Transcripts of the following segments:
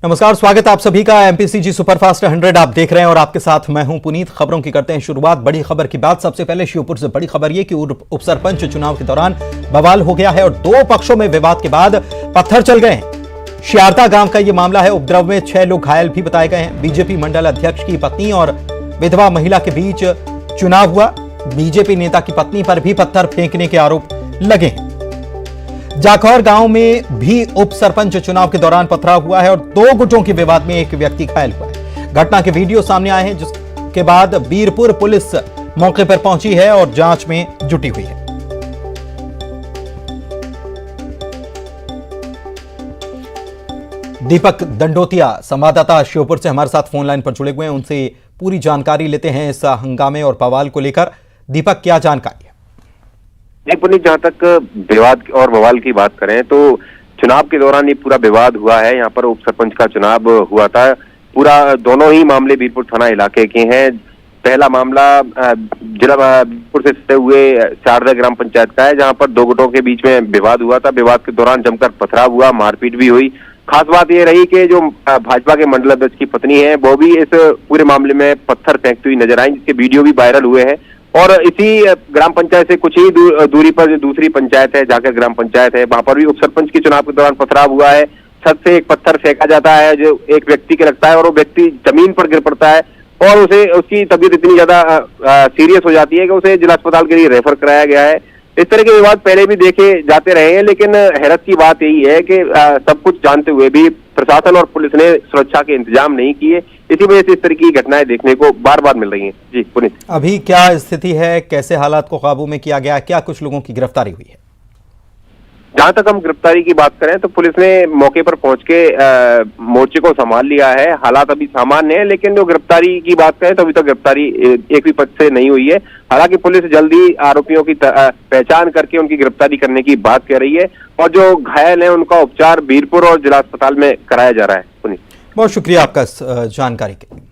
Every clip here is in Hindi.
नमस्कार, स्वागत है आप सभी का एमपीसीजी सुपरफास्ट 100 आप देख रहे हैं और आपके साथ मैं हूं पुनीत। खबरों की करते हैं शुरुआत। बड़ी खबर की बात सबसे पहले श्योपुर से बड़ी खबर यह कि उपसरपंच चुनाव के दौरान बवाल हो गया है और दो पक्षों में विवाद के बाद पत्थर चल गए हैं। शियारता गांव का यह मामला है। उपद्रव में 6 लोग घायल भी बताए गए हैं। बीजेपी मंडल अध्यक्ष की पत्नी और विधवा महिला के बीच चुनाव हुआ। बीजेपी नेता की पत्नी पर भी पत्थर फेंकने के आरोप लगे हैं। जाखौर गांव में भी उप सरपंच चुनाव के दौरान पथराव हुआ है और 2 गुटों के विवाद में एक व्यक्ति घायल हुआ है। घटना के वीडियो सामने आए हैं, जिसके बाद बीरपुर पुलिस मौके पर पहुंची है और जांच में जुटी हुई है। दीपक दंडोतिया संवाददाता श्योपुर से हमारे साथ फोन लाइन पर जुड़े हुए हैं। उनसे पूरी जानकारी लेते हैं इस हंगामे और बवाल को लेकर। दीपक, क्या जानकारी है? पुनीत, जहां तक विवाद और बवाल की बात करें तो चुनाव के दौरान ये पूरा विवाद हुआ है। यहाँ पर उप सरपंच का चुनाव हुआ था। दोनों ही मामले बीरपुर थाना इलाके के हैं। पहला मामला जिला बीरपुर से सटे हुए शारदा ग्राम पंचायत का है, जहां पर 2 गुटों के बीच में विवाद हुआ था। विवाद के दौरान जमकर पथराव हुआ, मारपीट भी हुई। खास बात यह रही कि जो भाजपा के मंडल अध्यक्ष की पत्नी है वो भी इस पूरे मामले में पत्थर फेंकती हुई नजर आई, जिसके वीडियो भी वायरल हुए हैं। और इसी ग्राम पंचायत से कुछ ही दूरी पर जो दूसरी पंचायत है, जाकर ग्राम पंचायत है, वहां पर भी उप सरपंच के चुनाव के दौरान पथराव हुआ है। छत से एक पत्थर फेंका जाता है जो एक व्यक्ति के लगता है और वो व्यक्ति जमीन पर गिर पड़ता है और उसकी तबीयत इतनी ज्यादा सीरियस हो जाती है कि उसे जिला अस्पताल के लिए रेफर कराया गया है। इस तरह के विवाद पहले भी देखे जाते रहे हैं, लेकिन हैरत की बात यही है कि सब कुछ जानते हुए भी प्रशासन और पुलिस ने सुरक्षा के इंतजाम नहीं किए। इसी वजह से इस तरह की घटनाएं देखने को बार बार मिल रही हैं। जी पुनीत, अभी क्या स्थिति है? कैसे हालात को काबू में किया गया? क्या कुछ लोगों की गिरफ्तारी हुई है? जहां तक हम गिरफ्तारी की बात करें तो पुलिस ने मौके पर पहुंच के मोर्चे को संभाल लिया है। हालात अभी सामान्य है, लेकिन जो गिरफ्तारी की बात करें तो अभी तक गिरफ्तारी एक भी पक्ष से नहीं हुई है। हालांकि पुलिस जल्दी आरोपियों की पहचान करके उनकी गिरफ्तारी करने की बात कह रही है और जो घायल है उनका उपचार बीरपुर और जिला अस्पताल में कराया जा रहा है। पुनीत, बहुत शुक्रिया आपका इस जानकारी के लिए।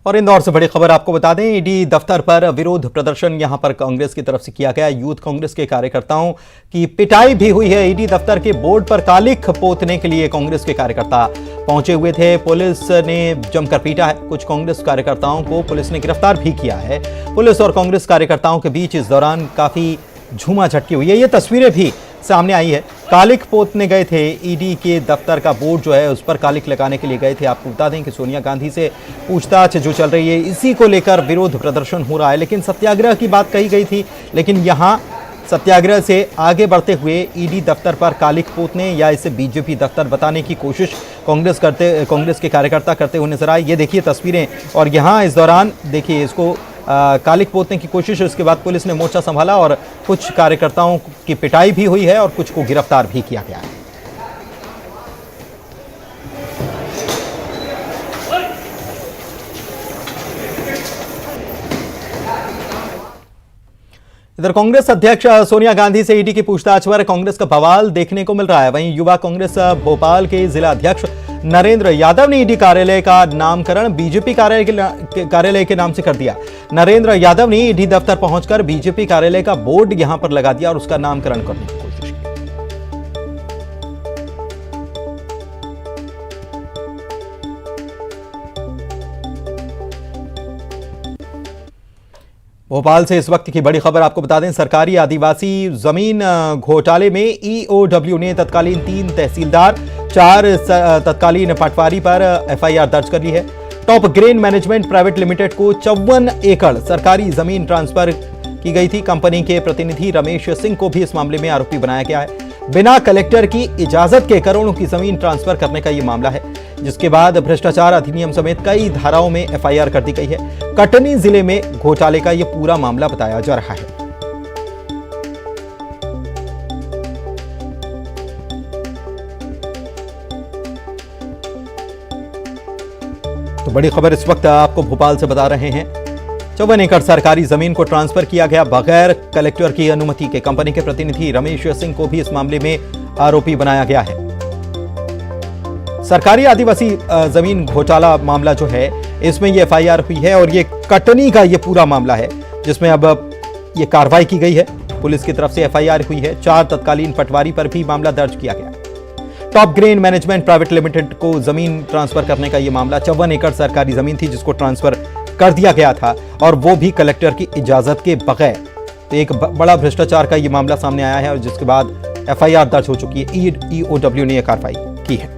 और इंदौर से बड़ी खबर आपको बता दें, ईडी दफ्तर पर विरोध प्रदर्शन यहां पर कांग्रेस की तरफ से किया गया। यूथ कांग्रेस के कार्यकर्ताओं की पिटाई भी हुई है। ईडी दफ्तर के बोर्ड पर कालिख पोतने के लिए कांग्रेस के कार्यकर्ता पहुंचे हुए थे। पुलिस ने जमकर पीटा है। कुछ कांग्रेस कार्यकर्ताओं को पुलिस ने गिरफ्तार भी किया है। पुलिस और कांग्रेस कार्यकर्ताओं के बीच इस दौरान काफी झूमा झटकी हुई है। ये तस्वीरें भी सामने आई है। कालिख पोतने गए थे। ईडी के दफ्तर का बोर्ड जो है उस पर कालिख लगाने के लिए गए थे। आपको बता दें कि सोनिया गांधी से पूछताछ जो चल रही है, इसी को लेकर विरोध प्रदर्शन हो रहा है। लेकिन सत्याग्रह की बात कही गई थी, लेकिन यहां सत्याग्रह से आगे बढ़ते हुए ईडी दफ्तर पर कालिख पोतने या इसे बीजेपी दफ्तर बताने की कोशिश कांग्रेस के कार्यकर्ता करते हुए नजर आए। ये देखिए तस्वीरें। और यहाँ इस दौरान देखिए इसको कालिख पोतने की कोशिश, उसके बाद पुलिस ने मोर्चा संभाला और कुछ कार्यकर्ताओं की पिटाई भी हुई है और कुछ को गिरफ्तार भी किया गया है। इधर कांग्रेस अध्यक्ष सोनिया गांधी से ईडी की पूछताछ पर कांग्रेस का बवाल देखने को मिल रहा है। वहीं युवा कांग्रेस भोपाल के जिला अध्यक्ष नरेंद्र यादव ने ईडी कार्यालय का नामकरण बीजेपी कार्यालय के नाम से कर दिया। नरेंद्र यादव ने ईडी दफ्तर पहुंचकर बीजेपी कार्यालय का बोर्ड यहां पर लगा दिया और उसका नामकरण करने की कोशिश की। भोपाल से इस वक्त की बड़ी खबर आपको बता दें, सरकारी आदिवासी जमीन घोटाले में ईओडब्ल्यू ने तत्कालीन 3 तहसीलदार 4 तत्कालीन पटवारी पर एफआईआर दर्ज कर ली है। Top grain management private limited को 54 एकड़ सरकारी जमीन ट्रांसफर की गई थी। कंपनी के प्रतिनिधि रमेश सिंह को भी इस मामले में आरोपी बनाया गया है। बिना कलेक्टर की इजाजत के करोड़ों की जमीन ट्रांसफर करने का यह मामला है, जिसके बाद भ्रष्टाचार अधिनियम समेत कई धाराओं में एफआईआर कर दी गई है। कटनी जिले में घोटाले का यह पूरा मामला बताया जा रहा है। तो बड़ी खबर इस वक्त आपको भोपाल से बता रहे हैं। 54 एकड़ सरकारी जमीन को ट्रांसफर किया गया बगैर कलेक्टर की अनुमति के। कंपनी के प्रतिनिधि रमेश सिंह को भी इस मामले में आरोपी बनाया गया है। सरकारी आदिवासी जमीन घोटाला मामला जो है, इसमें ये एफआईआर हुई है और ये कटनी का ये पूरा मामला है, जिसमें अब ये कार्रवाई की गई है। पुलिस की तरफ से एफआईआर हुई है। 4 तत्कालीन पटवारी पर भी मामला दर्ज किया गया। Top grain management private limited को जमीन ट्रांसफर करने का यह मामला, 54 एकड़ सरकारी जमीन थी जिसको ट्रांसफर कर दिया गया था और वो भी कलेक्टर की इजाजत के बगैर। तो एक बड़ा भ्रष्टाचार का यह मामला सामने आया है और जिसके बाद एफआईआर दर्ज हो चुकी है। ईओडब्ल्यू ने यह कार्रवाई की है।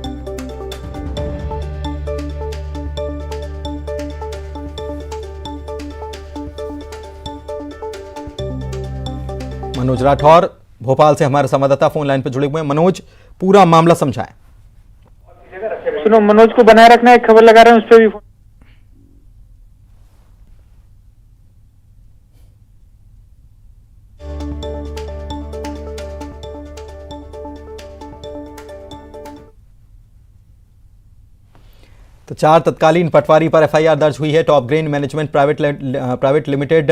मनोज राठौर भोपाल से हमारे संवाददाता फोन लाइन पर जुड़े हुए हैं। मनोज, पूरा मामला समझाएं। सुनो, मनोज को बनाए रखना, एक खबर लगा रहे हैं उस पर भी। तो 4 तत्कालीन पटवारी पर एफआईआर दर्ज हुई है। Top grain management private limited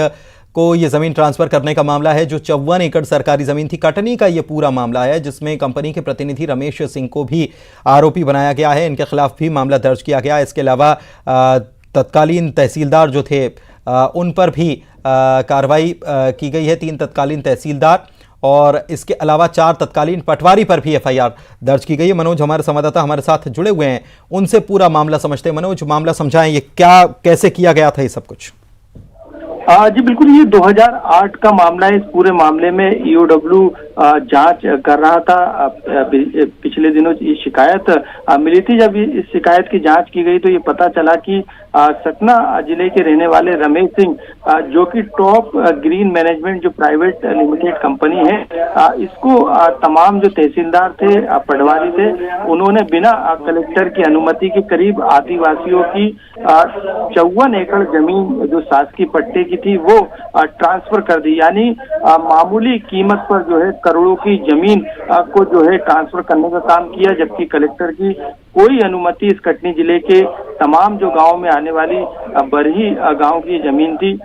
को यह जमीन ट्रांसफर करने का मामला है, जो 54 एकड़ सरकारी जमीन थी। कटनी का यह पूरा मामला है जिसमें कंपनी के प्रतिनिधि रमेश सिंह को भी आरोपी बनाया गया है। इनके खिलाफ भी मामला दर्ज किया गया। इसके अलावा तत्कालीन तहसीलदार जो थे उन पर भी कार्रवाई की गई है, 3 तत्कालीन तहसीलदार और इसके अलावा 4 तत्कालीन पटवारी पर भी एफआईआर दर्ज की गई है। मनोज हमारे संवाददाता हमारे साथ जुड़े हुए हैं, उनसे पूरा मामला समझते हैं। मनोज, मामला समझाएं, ये क्या कैसे किया गया था ये सब कुछ? जी बिल्कुल, ये 2008 का मामला है। इस पूरे मामले में ईओडब्ल्यू जांच कर रहा था। पिछले दिनों ये शिकायत मिली थी। जब इस शिकायत की जांच की गई तो ये पता चला कि सतना जिले के रहने वाले रमेश सिंह, जो कि टॉप ग्रीन मैनेजमेंट जो प्राइवेट लिमिटेड कंपनी है, इसको तमाम जो तहसीलदार थे, पटवारी थे, उन्होंने बिना कलेक्टर की अनुमति के करीब आदिवासियों की 54 एकड़ जमीन जो शासकीय पट्टे की थी वो ट्रांसफर कर दी। यानी मामूली कीमत पर जो है करोड़ों की जमीन को जो है ट्रांसफर करने का काम किया, जबकि कलेक्टर की कोई अनुमति इस कटनी जिले के तमाम जो गांव में आने वाली बरही गांव की जमीन थी,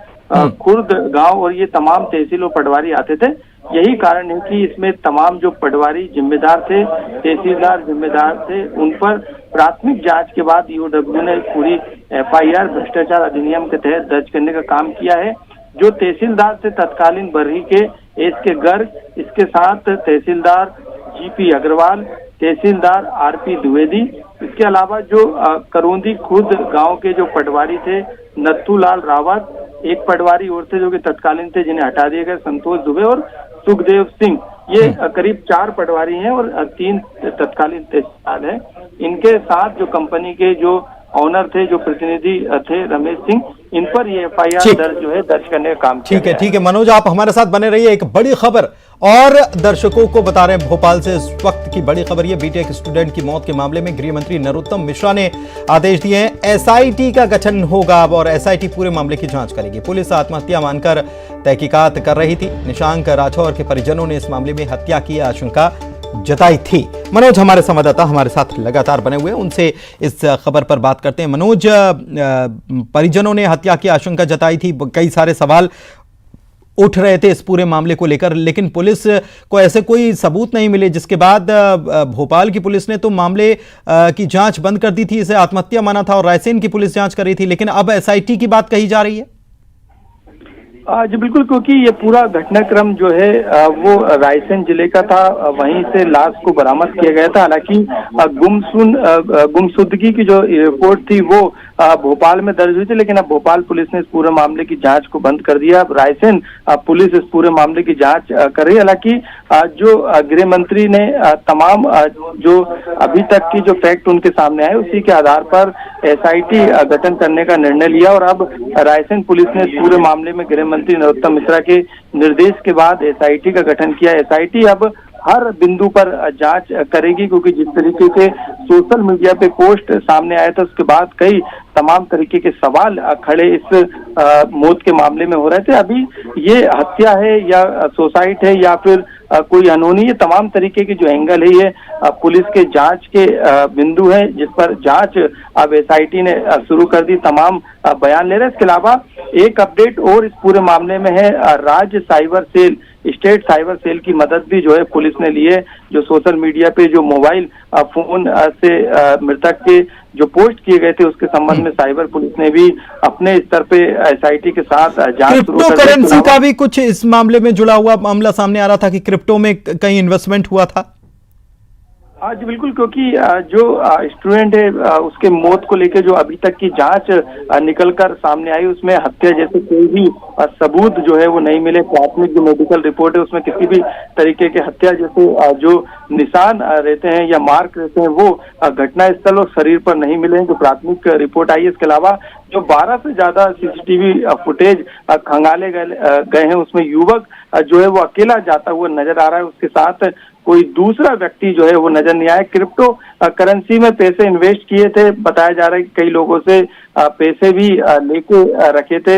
खुर्द गांव और ये तमाम तहसील और पटवारी आते थे। यही कारण है कि इसमें तमाम जो पटवारी जिम्मेदार थे, तहसीलदार जिम्मेदार थे, उन पर प्राथमिक जांच के बाद ईओडब्ल्यू ने पूरी एफआईआर भ्रष्टाचार अधिनियम के तहत दर्ज करने का काम किया है। जो तहसीलदार थे तत्कालीन बरही के एस के गर्ग, इसके साथ तहसीलदार जीपी अग्रवाल, तहसीलदार आरपी द्विवेदी, इसके अलावा जो करोंदी खुद गांव के जो पटवारी थे नत्थूलाल रावत, एक पटवारी और थे जो कि तत्कालीन थे जिन्हें हटा दिए गए, संतोष दुबे और सुखदेव सिंह, ये करीब 4 पटवारी हैं और 3 तत्कालीन तहसीलदार हैं। इनके साथ जो कंपनी के जो ऑनर थे, जो प्रतिनिधि थे रमेश सिंह, इन पर ये एफआईआर दर्ज जो है दर्ज करने का काम किया। ठीक है मनोज, आप हमारे साथ बने रहिए। एक बड़ी खबर और दर्शकों को बता रहे हैं भोपाल से इस वक्त की बड़ी खबर, ये बीटेक स्टूडेंट की मौत के मामले में गृह मंत्री नरोत्तम मिश्रा ने आदेश दिए हैं। एसआईटी का गठन होगा और एसआईटी पूरे मामले की जांच करेगी। पुलिस आत्महत्या मानकर तहकीकात कर रही थी। निशांक राठौर के परिजनों ने इस मामले में हत्या की आशंका जताई थी। मनोज हमारे संवाददाता हमारे साथ लगातार बने हुए हैं, उनसे इस खबर पर बात करते हैं। मनोज, परिजनों ने हत्या की आशंका जताई थी, कई सारे सवाल उठ रहे थे इस पूरे मामले को लेकर, लेकिन पुलिस को ऐसे कोई सबूत नहीं मिले, जिसके बाद भोपाल की पुलिस ने तो मामले की जांच बंद कर दी थी, इसे आत्महत्या माना था और रायसेन की पुलिस जांच कर रही थी, लेकिन अब एसआईटी की बात कही जा रही है। जी बिल्कुल, क्योंकि ये पूरा घटनाक्रम जो है वो रायसेन जिले का था। वहीं से लाश को बरामद किया गया था। हालांकि गुमशुदगी की जो रिपोर्ट थी वो भोपाल में दर्ज हुई थी, लेकिन अब भोपाल पुलिस ने इस पूरे मामले की जांच को बंद कर दिया। अब रायसेन पुलिस इस पूरे मामले की जांच कर रही है। हालांकि जो गृह मंत्री ने तमाम जो अभी तक की जो फैक्ट उनके सामने आए उसी के आधार पर एसआईटी गठन करने का निर्णय लिया और अब रायसेन पुलिस ने इस पूरे मामले में गृह मंत्री नरोत्तम मिश्रा के निर्देश के बाद एसआईटी का गठन किया। एसआईटी अब हर बिंदु पर जांच करेगी, क्योंकि जिस तरीके से सोशल मीडिया पे पोस्ट सामने आया था उसके बाद कई तमाम तरीके के सवाल खड़े इस मौत के मामले में हो रहे थे। अभी ये हत्या है या सुसाइड है या फिर कोई अनहोनी, ये तमाम तरीके की जो एंगल है ये पुलिस के जांच के बिंदु है, जिस पर जांच अब एसआईटी ने शुरू कर दी। तमाम बयान ले रहे हैं। इसके अलावा एक अपडेट और इस पूरे मामले में है, राज्य cyber cell, state cyber cell की मदद भी जो है पुलिस ने ली है। जो सोशल मीडिया पे जो मोबाइल फोन से मृतक के जो पोस्ट किए गए थे उसके संबंध में साइबर पुलिस ने भी अपने स्तर पे एसआईटी के साथ जांच शुरू कर दी। क्रिप्टो करेंसी का भी कुछ इस मामले में जुड़ा हुआ मामला सामने आ रहा था कि क्रिप्टो में कहीं इन्वेस्टमेंट हुआ था। हाँ जी बिल्कुल, क्योंकि जो स्टूडेंट है उसके मौत को लेकर जो अभी तक की जांच निकल कर सामने आई, उसमें हत्या जैसे कोई भी सबूत जो है वो नहीं मिले। प्राथमिक जो मेडिकल रिपोर्ट है उसमें किसी भी तरीके के हत्या जैसे जो निशान रहते हैं या मार्क रहते हैं वो घटना स्थल और शरीर पर नहीं मिले हैं, जो प्राथमिक रिपोर्ट आई है। इसके अलावा जो 12 से ज्यादा सीसीटीवी फुटेज खंगाले गए हैं, उसमें युवक जो है वो अकेला जाता हुआ नजर आ रहा है, उसके साथ कोई दूसरा व्यक्ति जो है वो नजर नहीं आया। क्रिप्टो करेंसी में पैसे इन्वेस्ट किए थे, बताया जा रहा है कि कई लोगों से पैसे भी लेके रखे थे,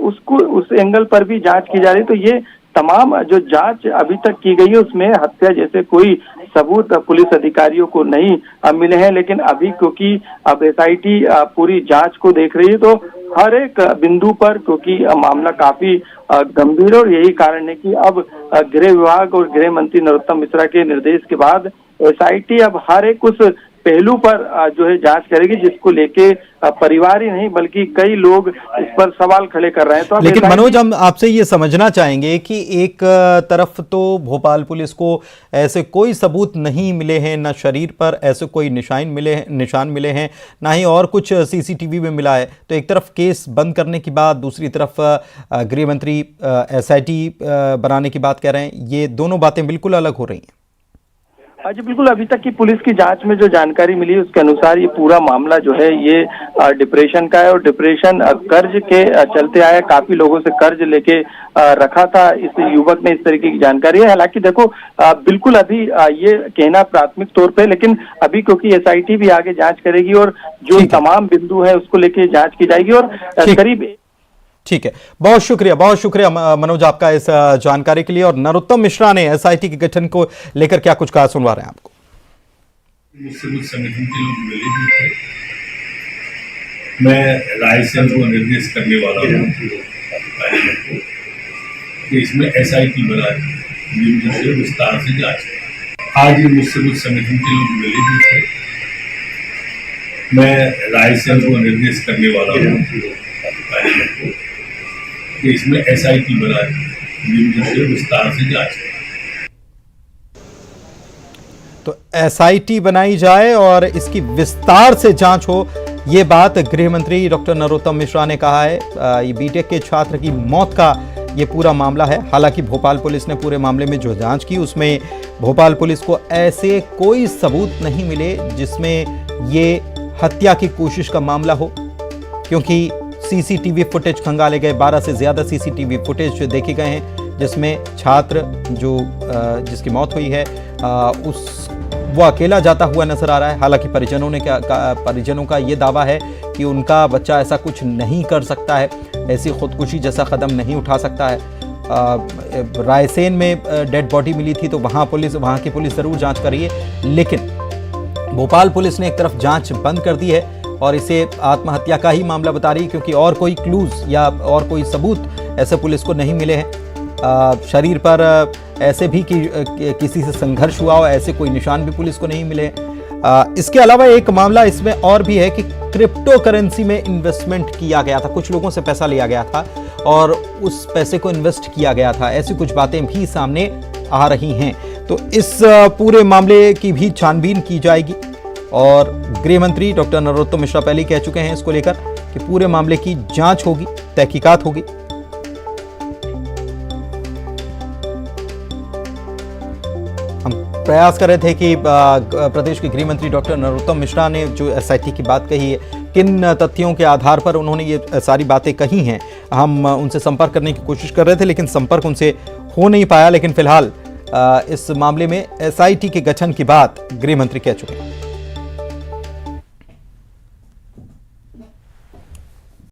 उसको उस एंगल पर भी जांच की जा रही है। तो ये तमाम जो जांच अभी तक की गई है उसमें हत्या जैसे कोई सबूत पुलिस अधिकारियों को नहीं मिले हैं, लेकिन अभी क्योंकि अब एसआईटी पूरी जांच को देख रही है तो हर एक बिंदु पर, क्योंकि मामला काफी गंभीर है और यही कारण है कि अब गृह विभाग और गृह मंत्री नरोत्तम मिश्रा के निर्देश के बाद एसआईटी अब हर एक उस पहलू पर जो है जांच करेगी, जिसको लेके परिवार ही नहीं बल्कि कई लोग इस पर सवाल खड़े कर रहे हैं। तो लेकिन मनोज, हम आपसे ये समझना चाहेंगे कि एक तरफ तो भोपाल पुलिस को ऐसे कोई सबूत नहीं मिले हैं, न शरीर पर ऐसे कोई निशान मिले हैं, ना ही और कुछ सीसीटीवी में मिला है। तो एक तरफ केस बंद करने की बात, दूसरी तरफ गृह मंत्री एसआईटी बनाने की बात कह रहे हैं। ये दोनों बातें बिल्कुल अलग हो रही हैं। हाँ जी बिल्कुल, अभी तक की पुलिस की जांच में जो जानकारी मिली उसके अनुसार ये पूरा मामला जो है ये डिप्रेशन का है और डिप्रेशन कर्ज के चलते आया। काफी लोगों से कर्ज लेके रखा था इस युवक ने, इस तरीके की जानकारी है। हालांकि देखो बिल्कुल अभी ये कहना प्राथमिक तौर पे, लेकिन अभी क्योंकि एसआईटी भी आगे जांच करेगी और जो तमाम बिंदु है उसको लेके जांच की जाएगी और करीब। ठीक है, बहुत शुक्रिया मनोज आपका इस जानकारी के लिए। और नरोत्तम मिश्रा ने एसआईटी के गठन को लेकर क्या कुछ कहा, सुनवा रहे हैं आपको। मुझसे कुछ संगठन के लोग मिले भी थे, मैं रायसेन को निर्देश करने वाला हूँ कि इसमें एसआईटी बनाए से विस्तार से जांच। आज ही मुझसे कुछ संगठन के लोग मिले भी थे, मैं रायसेन को निर्देश करने वाला हूँ कि इसमें एसआईटी बनाए से विस्तार से जांच। तो एसआईटी बनाई जाए और इसकी विस्तार से जांच हो, ये बात गृह मंत्री डॉक्टर नरोत्तम मिश्रा ने कहा है। ये बीटेक के छात्र की मौत का ये पूरा मामला है। हालांकि भोपाल पुलिस ने पूरे मामले में जो जांच की उसमें भोपाल पुलिस को ऐसे कोई सबूत नहीं मिले जिसमें ये हत्या की कोशिश का मामला हो, क्योंकि सीसीटीवी फुटेज खंगाले गए, 12 से ज्यादा सीसीटीवी फुटेज देखे गए हैं जिसमें छात्र जो जिसकी मौत हुई है वो अकेला जाता हुआ नजर आ रहा है। हालांकि परिजनों का ये दावा है कि उनका बच्चा ऐसा कुछ नहीं कर सकता है, ऐसी खुदकुशी जैसा कदम नहीं उठा सकता है। रायसेन में डेड बॉडी मिली थी तो वहाँ की पुलिस जरूर जांच कर रही है, लेकिन भोपाल पुलिस ने एक तरफ जांच बंद कर दी है और इसे आत्महत्या का ही मामला बता रही है, क्योंकि और कोई क्लूज या और कोई सबूत ऐसे पुलिस को नहीं मिले हैं। शरीर पर ऐसे भी कि किसी से संघर्ष हुआ हो, ऐसे कोई निशान भी पुलिस को नहीं मिले। इसके अलावा एक मामला इसमें और भी है कि क्रिप्टो करेंसी में इन्वेस्टमेंट किया गया था, कुछ लोगों से पैसा लिया गया था और उस पैसे को इन्वेस्ट किया गया था, ऐसी कुछ बातें भी सामने आ रही हैं। तो इस पूरे मामले की भी छानबीन की जाएगी और गृह मंत्री डॉक्टर नरोत्तम मिश्रा पहले ही कह चुके हैं इसको लेकर कि पूरे मामले की जांच होगी, तहकीकात होगी। हम प्रयास कर रहे थे कि प्रदेश के गृह मंत्री डॉक्टर नरोत्तम मिश्रा ने जो एसआईटी की बात कही है, किन तथ्यों के आधार पर उन्होंने ये सारी बातें कही हैं, हम उनसे संपर्क करने की कोशिश कर रहे थे लेकिन संपर्क उनसे हो नहीं पाया। लेकिन फिलहाल इस मामले में एसआईटी के गठन की बात गृह मंत्री कह चुके हैं।